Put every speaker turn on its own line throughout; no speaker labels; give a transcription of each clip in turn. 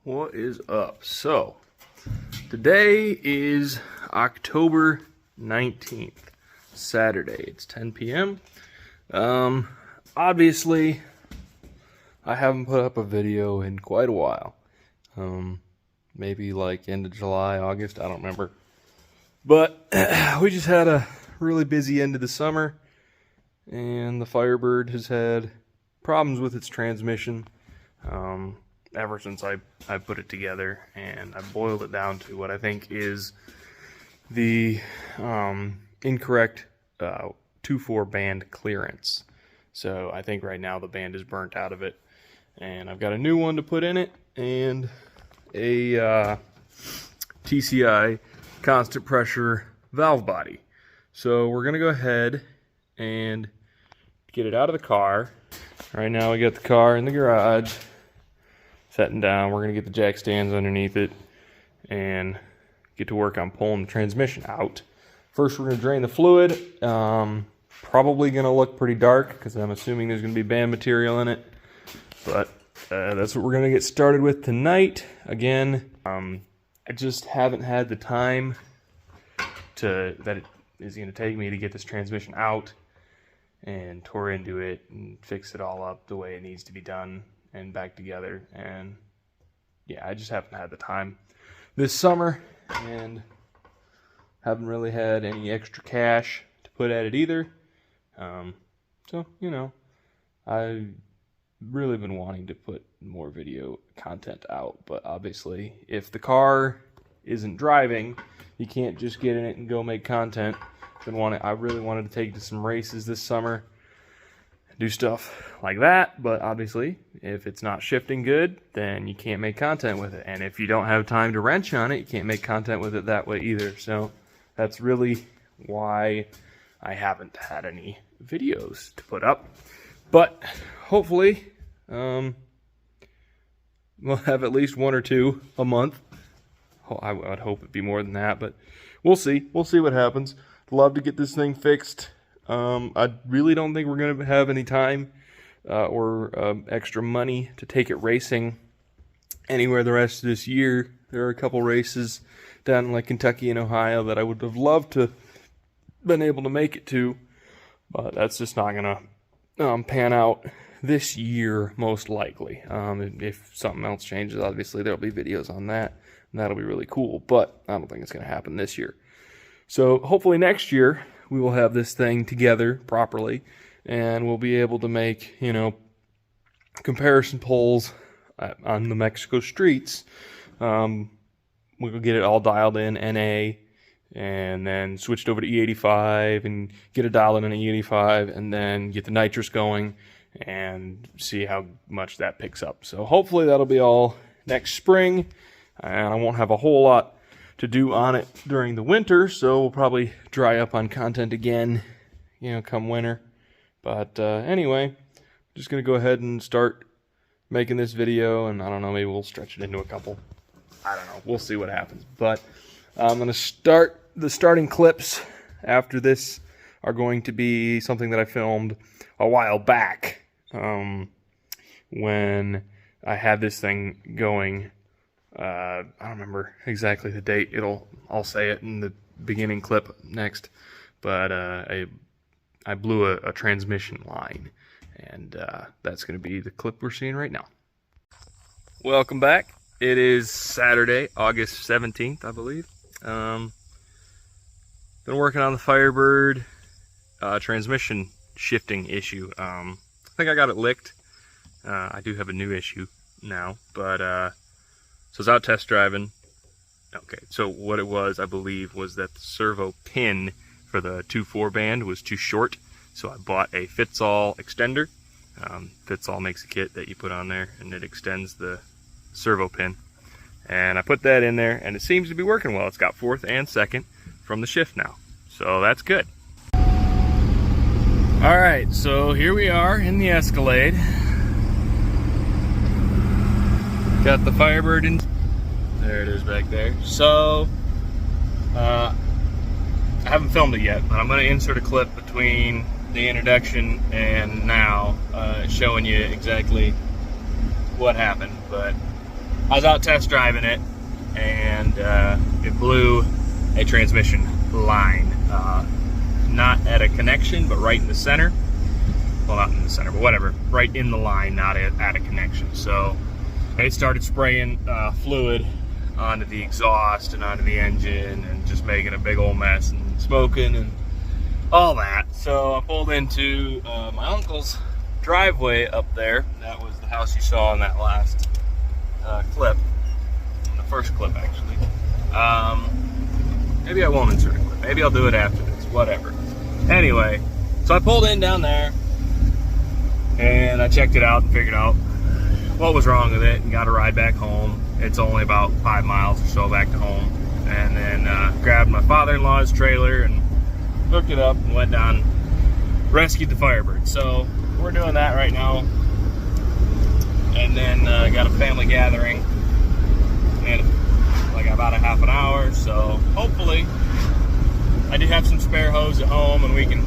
What is up? So, today is October 19th, Saturday. It's 10 p.m. Obviously, I haven't put up a video in quite a while. Maybe like end of July, August, I don't remember. But we just had a really busy end of the summer, and the Firebird has had problems with its transmission. Ever since I put it together, and I boiled it down to what I think is the incorrect 2/4 band clearance. So I think right now the band is burnt out of it, and I've got a new one to put in it, and a TCI constant pressure valve body. So we're gonna go ahead and get it out of the car. Right now we got the car in the garage, setting down. We're going to get the jack stands underneath it and get to work on pulling the transmission out. First, we're going to drain the fluid. Probably going to look pretty dark because I'm assuming there's going to be band material in it. But that's what we're going to get started with tonight. Again, I just haven't had the time that it is going to take me to get this transmission out and tore into it and fix it all up the way it needs to be done and back together. And yeah, I just haven't had the time this summer, and haven't really had any extra cash to put at it either. So, you know, I've really been wanting to put more video content out, but obviously if the car isn't driving, you can't just get in it and go make content. I really wanted to take it to some races this summer, do stuff like that, but obviously if it's not shifting good, then you can't make content with it. And if you don't have time to wrench on it, you can't make content with it that way either. So that's really why I haven't had any videos to put up. But hopefully we'll have at least one or two a month. I would hope it'd be more than that, but we'll see. We'll see what happens. Love to get this thing fixed. I really don't think we're going to have any time or extra money to take it racing anywhere the rest of this year. There are a couple races down in like Kentucky and Ohio that I would have loved to been able to make it to, but that's just not going to pan out this year, most likely. If something else changes, obviously there'll be videos on that, and that'll be really cool, but I don't think it's going to happen this year. So hopefully next year we will have this thing together properly, and we'll be able to make, you know, comparison polls on the Mexico streets. We'll get it all dialed in NA, and then switched over to E85 and get it dialed in E85, and then get the nitrous going and see how much that picks up. So hopefully that'll be all next spring, and I won't have a whole lot to do on it during the winter, so we'll probably dry up on content again, you know, come winter. But anyway, just gonna go ahead and start making this video, and I don't know, maybe we'll stretch it into a couple. I don't know, we'll see what happens. But I'm gonna start. The starting clips after this are going to be something that I filmed a while back when I had this thing going. I don't remember exactly the date. I'll say it in the beginning clip next. But I blew a transmission line, and that's going to be the clip we're seeing right now. Welcome back. It is Saturday, August 17th, I believe. Been working on the Firebird transmission shifting issue. I think I got it licked. I do have a new issue now, but so I was out test driving. Okay, so what it was, I believe, was that the servo pin for the 2/4 band was too short, so I bought a fits-all extender. Fits-all makes a kit that you put on there, and it extends the servo pin. And I put that in there, and it seems to be working well. It's got 4th and 2nd from the shift now, so that's good. All right, so here we are in the Escalade. Got the Firebird in. There it is back there. So, I haven't filmed it yet, but I'm going to insert a clip between the introduction and now, showing you exactly what happened. But I was out test driving it, and it blew a transmission line. Not at a connection, but right in the center. Well, not in the center, but whatever. Right in the line, not at a connection. So it started spraying fluid onto the exhaust and onto the engine and just making a big old mess and smoking and all that. So I pulled into my uncle's driveway up there. That was the house you saw in that last clip, in the first clip actually. Maybe I won't insert a clip. Maybe I'll do it after this, whatever. Anyway, so I pulled in down there and I checked it out and figured out what was wrong with it and got a ride back home. It's only about 5 miles or so back to home. And then grabbed my father-in-law's trailer and hooked it up and went down, rescued the Firebird. So we're doing that right now. And then got a family gathering in like about a half an hour. So hopefully I do have some spare hose at home and we can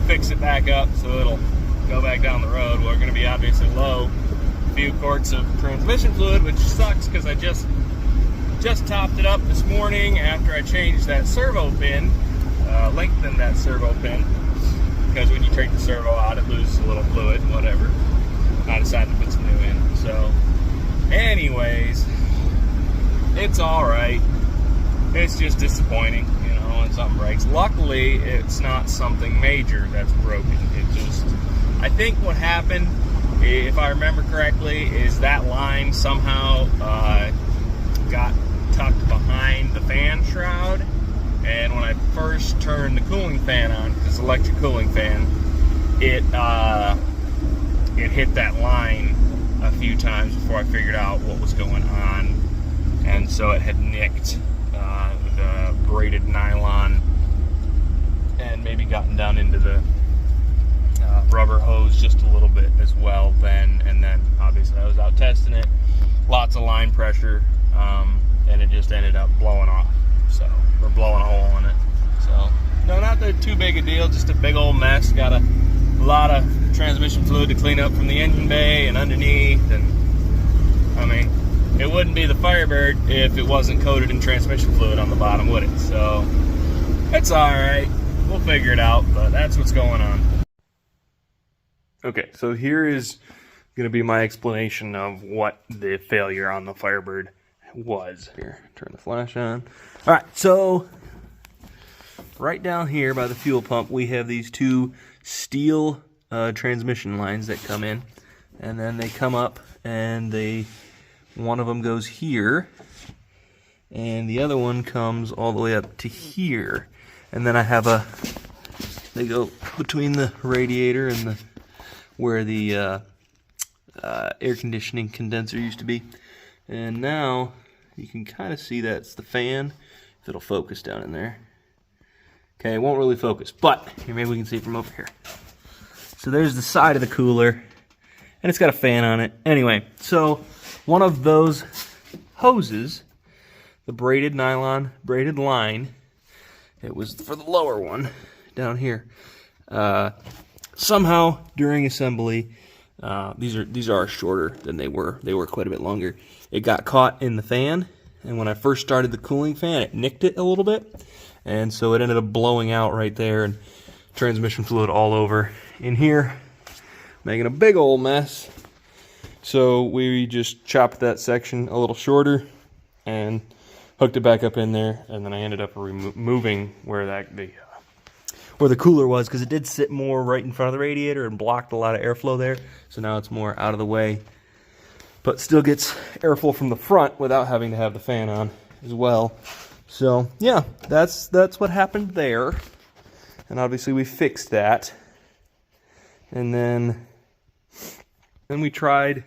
fix it back up so it'll go back down the road. We're going to be obviously low. A few quarts of transmission fluid, which sucks because I just topped it up this morning after I changed that servo pin, lengthened that servo pin, because when you take the servo out it loses a little fluid, whatever. I decided to put some new in. So anyways, it's alright. It's just disappointing, you know, when something breaks. Luckily, it's not something major that's broken. It just, I think what happened, if I remember correctly, is that line somehow got tucked behind the fan shroud. And when I first turned the cooling fan on, this electric cooling fan, it hit that line a few times before I figured out what was going on. And so it had nicked the braided nylon and maybe gotten down into the rubber hose just a little bit as well then. And then obviously I was out testing it, lots of line pressure, and it just ended up blowing off. So we're blowing a hole in it. So no, not too big a deal, just a big old mess. Got a lot of transmission fluid to clean up from the engine bay and underneath, and I mean, it wouldn't be the Firebird if it wasn't coated in transmission fluid on the bottom, would it? So it's alright, we'll figure it out, but that's what's going on. Okay, so here is going to be my explanation of what the failure on the Firebird was. Here, turn the flash on. Alright, so right down here by the fuel pump we have these two steel transmission lines that come in, and then they come up and one of them goes here and the other one comes all the way up to here, and then I have they go between the radiator and where the air conditioning condenser used to be. And now you can kind of see that's the fan, if it'll focus down in there. Okay, it won't really focus, but here, maybe we can see it from over here. So there's the side of the cooler, and it's got a fan on it. Anyway, so one of those hoses, the braided nylon, braided line, it was for the lower one down here. Somehow during assembly, these are shorter than they were. They were quite a bit longer. It got caught in the fan, and when I first started the cooling fan, it nicked it a little bit, and so it ended up blowing out right there, and transmission fluid all over in here, making a big old mess. So we just chopped that section a little shorter and hooked it back up in there, and then I ended up removing where the cooler was, because it did sit more right in front of the radiator and blocked a lot of airflow there. So now it's more out of the way, but still gets airflow from the front without having to have the fan on as well. So yeah, that's what happened there, and obviously we fixed that. And then we tried,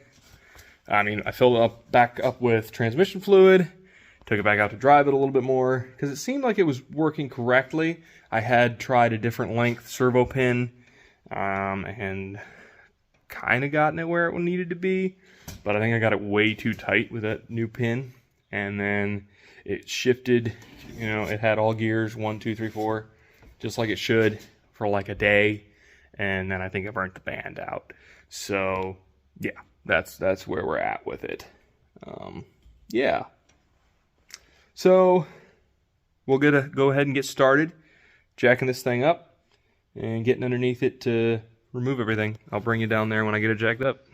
I filled it back up with transmission fluid, took it back out to drive it a little bit more, because it seemed like it was working correctly. I had tried a different length servo pin, and kind of gotten it where it needed to be, but I think I got it way too tight with that new pin, and then it shifted, it had all gears, 1, 2, 3, 4, just like it should, for like a day, and then I think I burnt the band out. So yeah, that's where we're at with it. yeah. So we'll go ahead and get started jacking this thing up and getting underneath it to remove everything. I'll bring you down there when I get it jacked up.